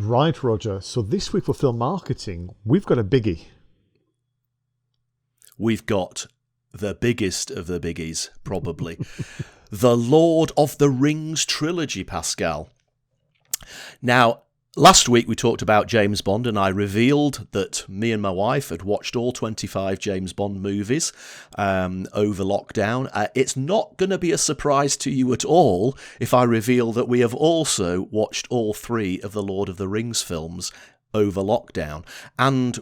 Right, Roger. So this week for film marketing, we've got a biggie. We've got the biggest of the biggies, probably. The Lord of the Rings trilogy, Pascal. Now, last week we talked about James Bond, and I revealed that me and my wife had watched all 25 James Bond movies over lockdown. It's not going to be a surprise to you at all if I reveal that we have also watched all 3 of the Lord of the Rings films over lockdown. And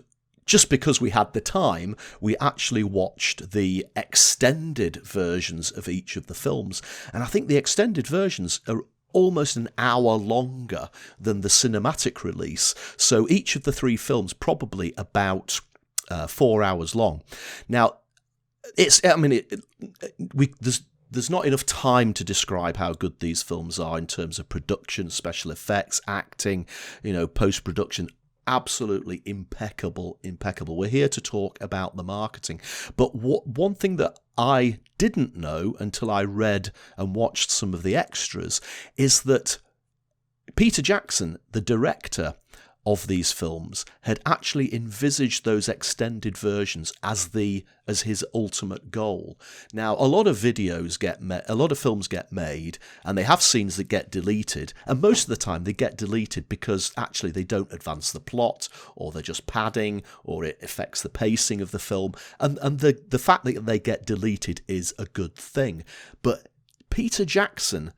just because we had the time, we actually watched the extended versions of each of the films. And I think the extended versions are almost an hour longer than the cinematic release. So each of the 3 films probably about 4 hours long. Now, there's not enough time to describe how good these films are in terms of production, special effects, acting, post-production. Absolutely impeccable. We're here to talk about the marketing. But one thing that I didn't know until I read and watched some of the extras is that Peter Jackson, the director of these films, had actually envisaged those extended versions as his ultimate goal. Now, a lot of films get made, and they have scenes that get deleted, and most of the time they get deleted because actually they don't advance the plot, or they're just padding, or it affects the pacing of the film, and the fact that they get deleted is a good thing. But Peter Jackson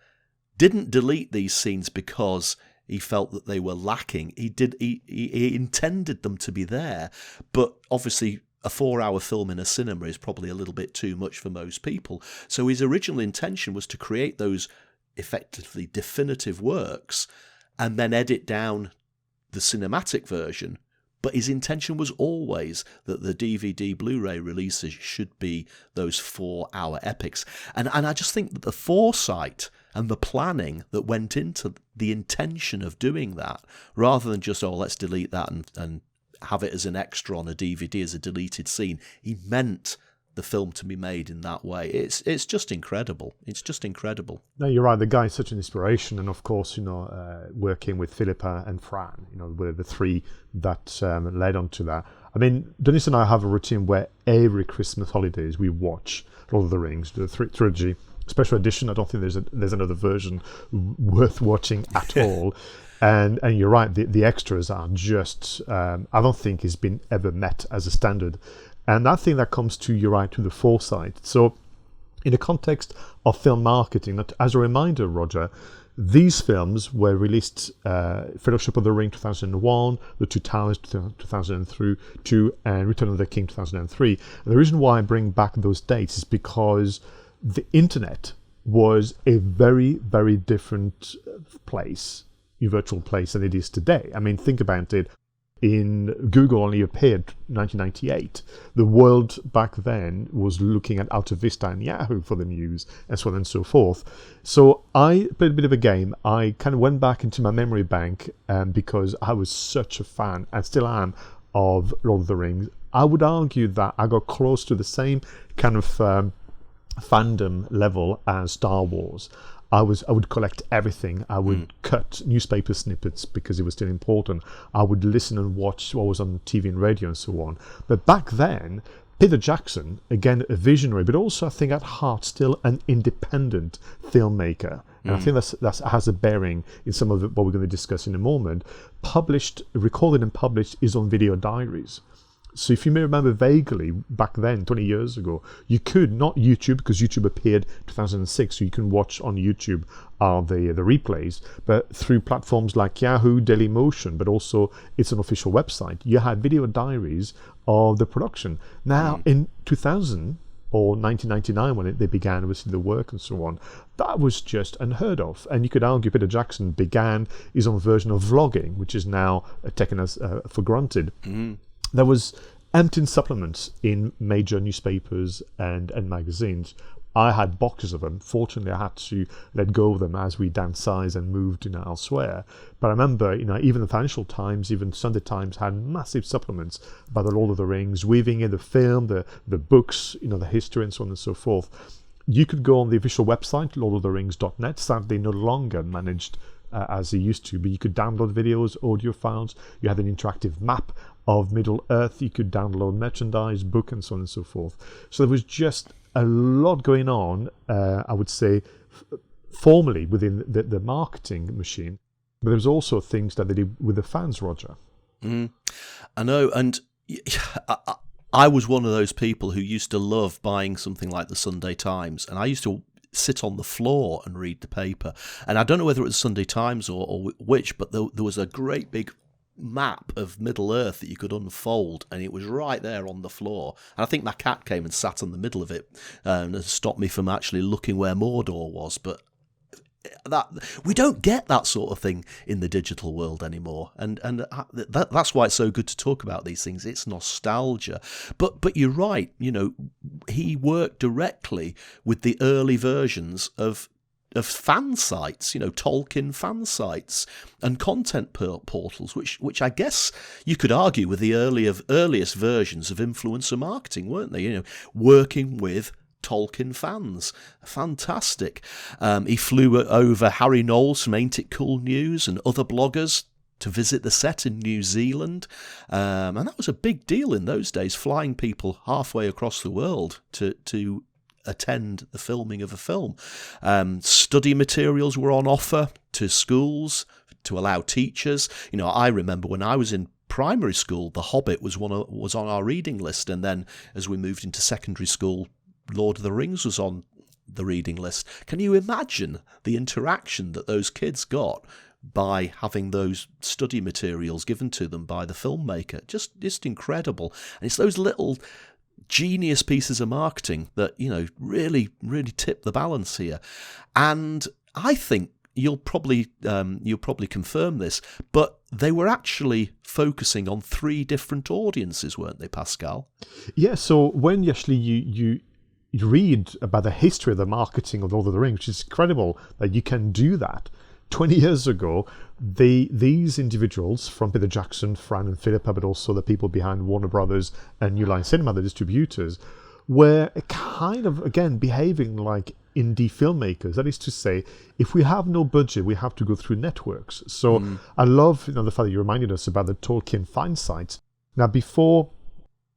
didn't delete these scenes because he felt that they were lacking. He intended them to be there, but obviously a 4-hour film in a cinema is probably a little bit too much for most people. So his original intention was to create those effectively definitive works and then edit down the cinematic version. But his intention was always that the DVD Blu-ray releases should be those 4-hour epics. And I just think that the foresight and the planning that went into the intention of doing that, rather than just, let's delete that and have it as an extra on a DVD as a deleted scene, he meant the film to be made in that way. It's just incredible. It's just incredible. No, you're right. The guy is such an inspiration, and of course, working with Philippa and Fran, were the 3 that led on to that. I mean, Dennis and I have a routine where every Christmas holidays we watch Lord of the Rings, the trilogy, special edition. I don't think there's another version worth watching at all. And you're right. The extras are just I don't think it's been ever met as a standard. And I think that comes to, you're right, to the foresight. So in the context of film marketing, as a reminder, Roger, these films were released Fellowship of the Ring 2001, The Two Towers 2002, and Return of the King 2003. And the reason why I bring back those dates is because the internet was a very, very different place, a virtual place, than it is today. I mean, think about it. Google only appeared in 1998. The world back then was looking at Alta Vista and Yahoo for the news, and so on and so forth. So I played a bit of a game. I kind of went back into my memory bank because I was such a fan, and still am, of Lord of the Rings. I would argue that I got close to the same kind of fandom level as Star Wars. I would collect everything. I would cut newspaper snippets because it was still important. I would listen and watch what was on TV and radio and so on. But back then, Peter Jackson, again a visionary, but also I think at heart still an independent filmmaker. And I think that has a bearing in some of what we're going to discuss in a moment. Recorded and published his own video diaries. So if you may remember vaguely, back then, 20 years ago, you could, not YouTube, because YouTube appeared 2006, so you can watch on YouTube the replays, but through platforms like Yahoo, Dailymotion, but also it's an official website, you had video diaries of the production. Now, in 2000, or 1999 when they began with the work and so on, that was just unheard of. And you could argue Peter Jackson began his own version of vlogging, which is now taken as for granted. There was emptying supplements in major newspapers and magazines. I had boxes of them. Fortunately, I had to let go of them as we downsized and moved elsewhere. But I remember, even the Financial Times, even Sunday Times had massive supplements about the Lord of the Rings, weaving in the film, the books, the history, and so on and so forth. you could go on the official website, lordoftherings.net, sadly no longer managed as it used to, but you could download videos, audio files, you had an interactive map of Middle Earth, you could download merchandise, book, and so on and so forth. So there was just a lot going on, I would say, formally within the marketing machine, but there was also things that they did with the fans, Roger. I know, and I was one of those people who used to love buying something like the Sunday Times, and I used to sit on the floor and read the paper. And I don't know whether it was Sunday Times or which, but there was a great big map of Middle Earth that you could unfold, and it was right there on the floor. And I think my cat came and sat in the middle of it and stopped me from actually looking where Mordor was. But that we don't get that sort of thing in the digital world anymore, and that's why it's so good to talk about these things. It's nostalgia, but you're right. He worked directly with the early versions of fan sites, Tolkien fan sites and content portals, which I guess you could argue were the earliest versions of influencer marketing, weren't they? Working with Tolkien fans. Fantastic. He flew over Harry Knowles from Ain't It Cool News and other bloggers to visit the set in New Zealand. And that was a big deal in those days, flying people halfway across the world to attend the filming of a film. Study materials were on offer to schools to allow teachers. I remember when I was in primary school, The Hobbit was on our reading list, and then as we moved into secondary school, Lord of the Rings was on the reading list. Can you imagine the interaction that those kids got by having those study materials given to them by the filmmaker? Just incredible. And it's those little genius pieces of marketing that, really, really tip the balance here. And I think you'll probably confirm this, but they were actually focusing on 3 different audiences, weren't they, Pascal? Yeah, so when you read about the history of the marketing of Lord of the Rings, which is incredible that you can do that. 20 years ago, these individuals from Peter Jackson, Fran and Philippa, but also the people behind Warner Brothers and New Line Cinema, the distributors, were kind of, again, behaving like indie filmmakers. That is to say, if we have no budget, we have to go through networks. So I love the fact that you reminded us about the Tolkien fan sites. Now, before,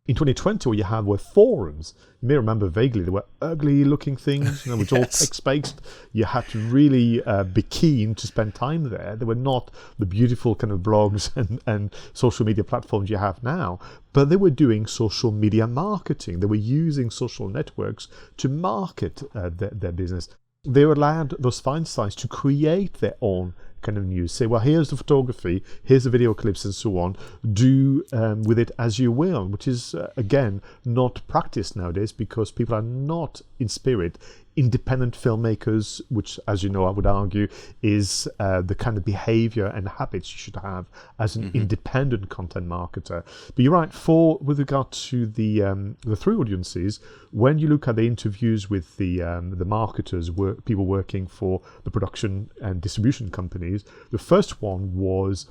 in 2020, what you had were forums. You may remember vaguely, there were ugly looking things, which all text-based. You had to really be keen to spend time there. They were not the beautiful kind of blogs and social media platforms you have now, but they were doing social media marketing. They were using social networks to market their business. They allowed those fan sites to create their own kind of news. Say, well, here's the photography, here's the video clips and so on. Do with it as you will, which is, again, not practiced nowadays because people are not, in spirit, independent filmmakers, which, as you know, I would argue is the kind of behavior and habits you should have as an independent content marketer. But you're right, with regard to the 3 audiences, when you look at the interviews with the marketers, people working for the production and distribution companies, the first one was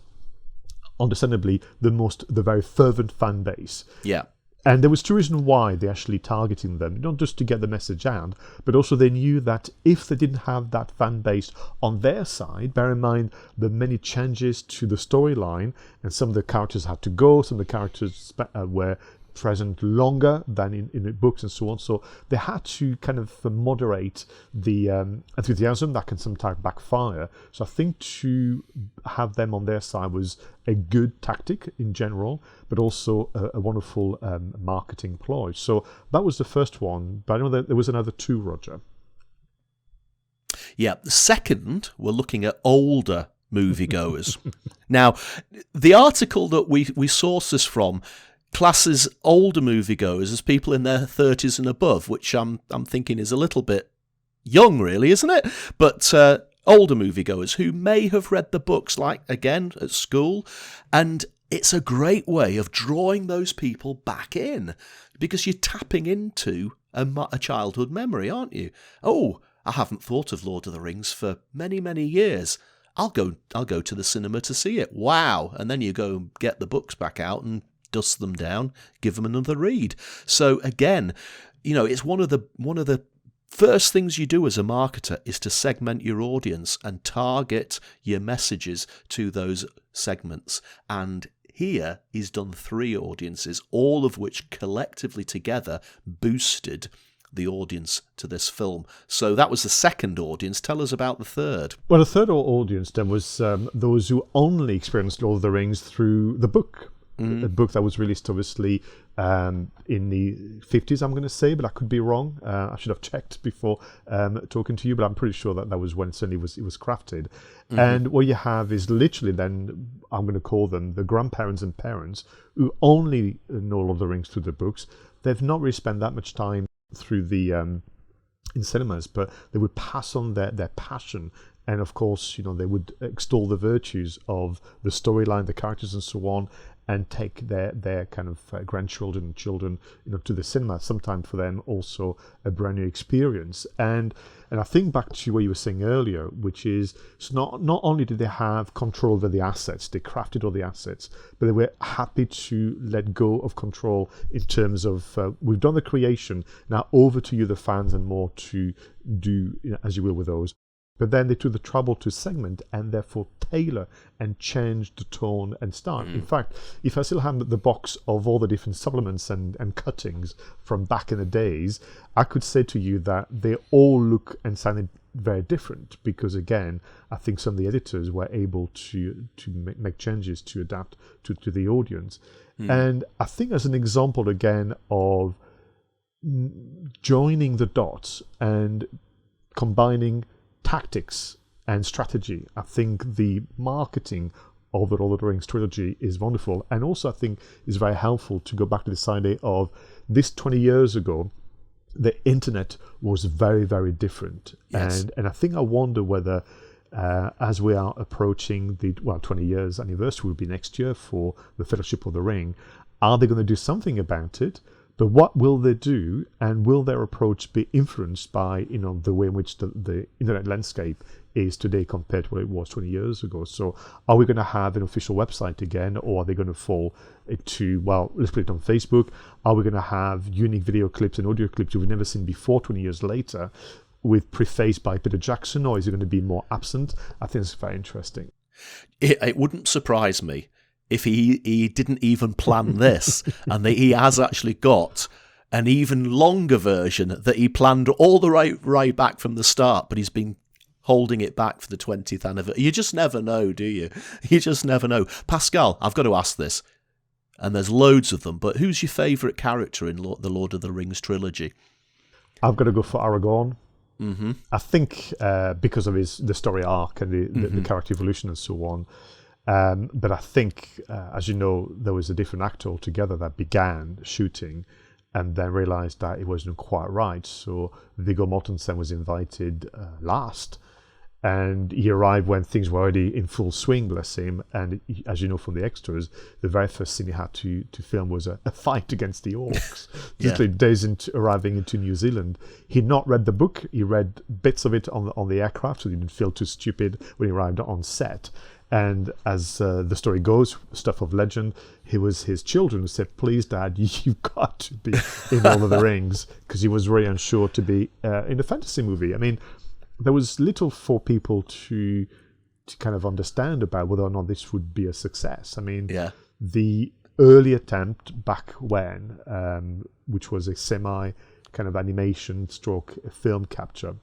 understandably the very fervent fan base. Yeah. And there was 2 reasons why they're actually targeting them, not just to get the message out, but also they knew that if they didn't have that fan base on their side, bear in mind the many changes to the storyline, and some of the characters had to go, some of the characters were present longer than in the books and so on. So they had to kind of moderate the enthusiasm that can sometimes backfire. So I think to have them on their side was a good tactic in general, but also a wonderful marketing ploy. So that was the first one. But I know that there was another 2, Roger. Yeah, the second, we're looking at older moviegoers. Now, the article that we source this from classes older moviegoers as people in their 30s and above, which I'm thinking is a little bit young, really, isn't it? But older moviegoers who may have read the books, like, again, at school, and it's a great way of drawing those people back in, because you're tapping into a childhood memory, aren't you? Oh, I haven't thought of Lord of the Rings for many, many years. I'll go to the cinema to see it. Wow. And then you go and get the books back out and dust them down, give them another read. So again, it's one of the first things you do as a marketer is to segment your audience and target your messages to those segments. And here he's done 3 audiences, all of which collectively together boosted the audience to this film. So that was the second audience. Tell us about the third. Well, the third audience then was those who only experienced Lord of the Rings through the book. A book that was released obviously in the 50s, I'm going to say, but I could be wrong. I should have checked before talking to you, but I'm pretty sure that was when certainly it was crafted. And what you have is literally then, I'm going to call them the grandparents and parents who only know Lord of the Rings through the books. They've not really spent that much time through the in cinemas, but they would pass on their passion. And of course, they would extol the virtues of the storyline, the characters, and so on, and take their kind of grandchildren and children, to the cinema. Sometimes for them also a brand new experience. And I think back to what you were saying earlier, which is not only did they have control over the assets, they crafted all the assets, but they were happy to let go of control in terms of we've done the creation, now over to you, the fans, and more to do as you will with those. But then they took the trouble to segment and therefore tailor and change the tone and style. In fact, if I still have the box of all the different supplements and cuttings from back in the days, I could say to you that they all look and sounded very different because, again, I think some of the editors were able to make changes to adapt to the audience. And I think as an example, again, of joining the dots and combining tactics and strategy. I think the marketing of the Lord of the Rings trilogy is wonderful, and also I think is very helpful to go back to this idea of this 20 years ago. The internet was very, very different. Yes. And I think I wonder whether as we are approaching the 20 years anniversary will be next year for the Fellowship of the Ring, are they going to do something about it? But what will they do, and will their approach be influenced by the way in which the internet landscape is today compared to what it was 20 years ago? So are we going to have an official website again, or are they going to fall into, let's put it on Facebook, are we going to have unique video clips and audio clips we've never seen before 20 years later with prefaced by Peter Jackson, or is it going to be more absent? I think it's very interesting. It wouldn't surprise me if he didn't even plan this, and that he has actually got an even longer version that he planned all the right back from the start, but he's been holding it back for the 20th anniversary. You just never know, do you? You just never know. Pascal, I've got to ask this, and there's loads of them, but who's your favourite character in the Lord of the Rings trilogy? I've got to go for Aragorn. I think because of the story arc and the character evolution and so on. But I think, as you know, there was a different actor altogether that began shooting and then realised that it wasn't quite right. So Viggo Mortensen was invited last, and he arrived when things were already in full swing, bless him. And as you know from the extras, the very first scene he had to film was a fight against the orcs. Literally days into arriving into New Zealand. He'd not read the book. He read bits of it on the aircraft, so he didn't feel too stupid when he arrived on set. And as the story goes, stuff of legend, it was his children who said, please, Dad, you've got to be in Lord of the Rings, because he was very unsure to be in a fantasy movie. I mean, there was little for people to kind of understand about whether or not this would be a success. I mean, the early attempt back when, which was a semi kind of animation stroke film capture,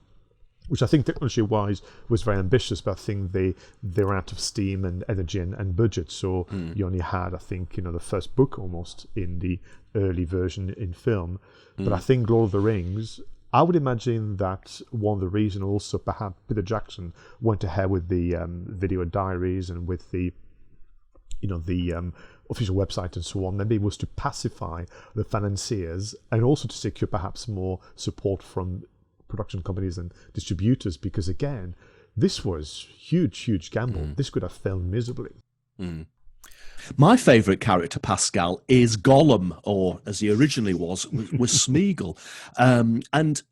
which I think technology-wise was very ambitious, but I think they ran out of steam and energy and budget. So you only had, I think, the first book almost in the early version in film. But I think Lord of the Rings, I would imagine that one of the reasons also perhaps Peter Jackson went ahead with the video diaries and with the official website and so on, maybe it was to pacify the financiers and also to secure perhaps more support from production companies and distributors, because again, this was huge gamble. This could have failed miserably. My favourite character, Pascal, is Gollum, or as he originally was Smeagol. And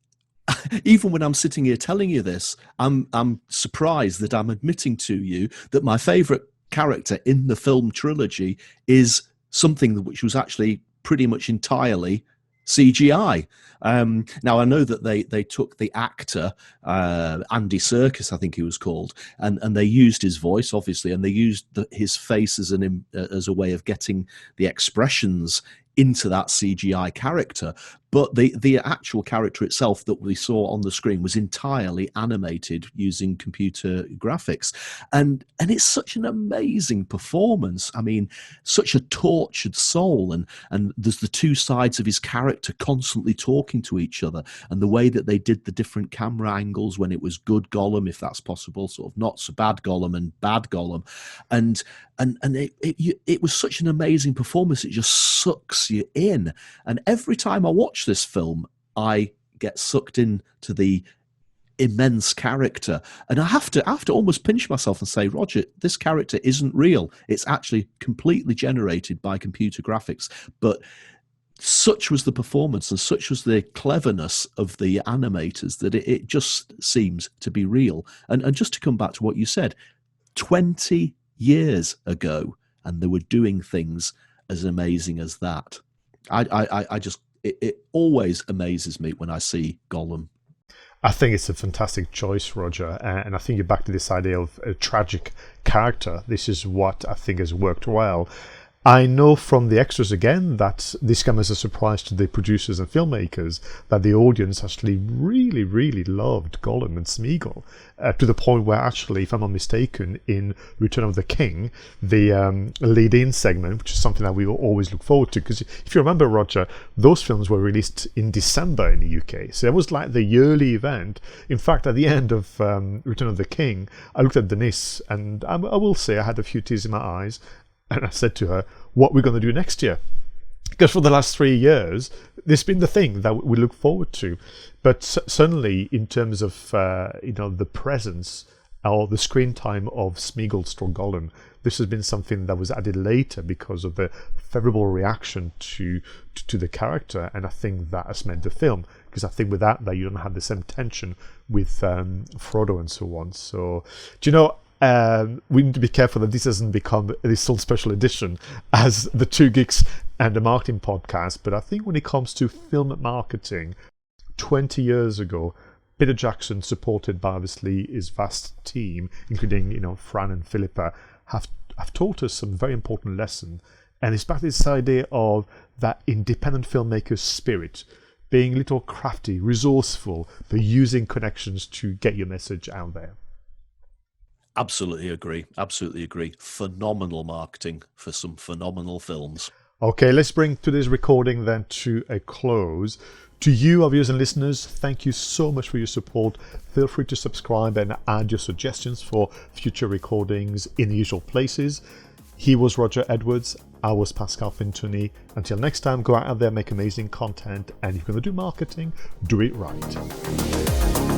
even when I'm sitting here telling you this, I'm surprised that I'm admitting to you that my favourite character in the film trilogy is something which was actually pretty much entirely CGI. Now I know that they took the actor Andy Serkis, I think he was called, and they used his voice obviously, and they used his face as as a way of getting the expressions into that CGI character. But the actual character itself that we saw on the screen was entirely animated using computer graphics, and it's such an amazing performance. I mean, such a tortured soul, and there's the two sides of his character constantly talking to each other, and the way that they did the different camera angles when it was good Gollum, if that's possible, sort of not so bad Gollum and bad Gollum, and it was such an amazing performance. It just sucks you in, and every time I watch this film, I get sucked into the immense character, and I have to almost pinch myself and say, Roger, this character isn't real. It's actually completely generated by computer graphics. But such was the performance and such was the cleverness of the animators that it just seems to be real. And just to come back to what you said, 20 years ago, and they were doing things as amazing as that. I just it always amazes me when I see Gollum. I think it's a fantastic choice, Roger, and I think you're back to this idea of a tragic character. This is what I think has worked well. I know from the extras again that this came as a surprise to the producers and filmmakers that the audience actually really, really loved Gollum and Smeagol, to the point where actually, if I'm not mistaken, in Return of the King, the lead-in segment, which is something that we will always look forward to, because if you remember, Roger, those films were released in December in the UK, so it was like the yearly event. In fact, at the end of Return of the King, I looked at Denise, and I will say I had a few tears in my eyes, and I said to her, what we're going to do next year? Because for the last 3 years, this has been the thing that we look forward to. But certainly in terms of the presence or the screen time of Smeagol/Gollum, this has been something that was added later because of the favourable reaction to the character, and I think that has meant the film. Because I think without that, you don't have the same tension with Frodo and so on. So, do you know? We need to be careful that this doesn't become this sole special edition as the Two Geeks and the Marketing Podcast. But I think when it comes to film marketing, 20 years ago, Peter Jackson, supported by obviously his vast team, including Fran and Philippa, have taught us some very important lesson. And it's back to this idea of that independent filmmaker's spirit, being a little crafty, resourceful, but using connections to get your message out there. Absolutely agree. Absolutely agree. Phenomenal marketing for some phenomenal films. Okay, let's bring today's recording then to a close. To you, our viewers and listeners, thank you so much for your support. Feel free to subscribe and add your suggestions for future recordings in the usual places. He was Roger Edwards. I was Pascal Fintoni. Until next time, go out there, make amazing content, and if you're going to do marketing, do it right.